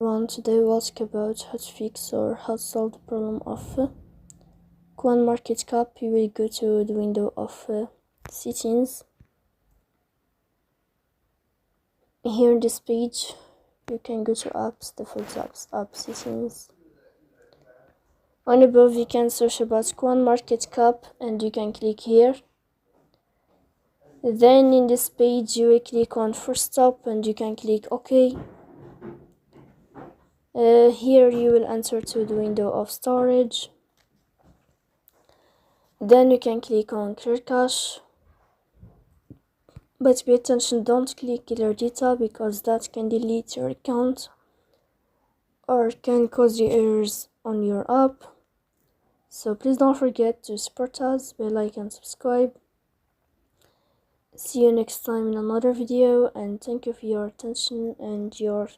Today we'll talk about how to fix or how to solve the problem of CoinMarketCap. You will go to the window of settings. Here in this page you can go to apps, default apps, app settings. On above you can search about CoinMarketCap and you can click here. Then in this page you will click on first stop and you can click OK. Here you will enter to the window of storage. Then you can click on clear cache. But pay attention, don't click clear data because that can delete your account or can cause you errors on your app. So please don't forget to support us by like and subscribe. See you next time in another video, and thank you for your attention and your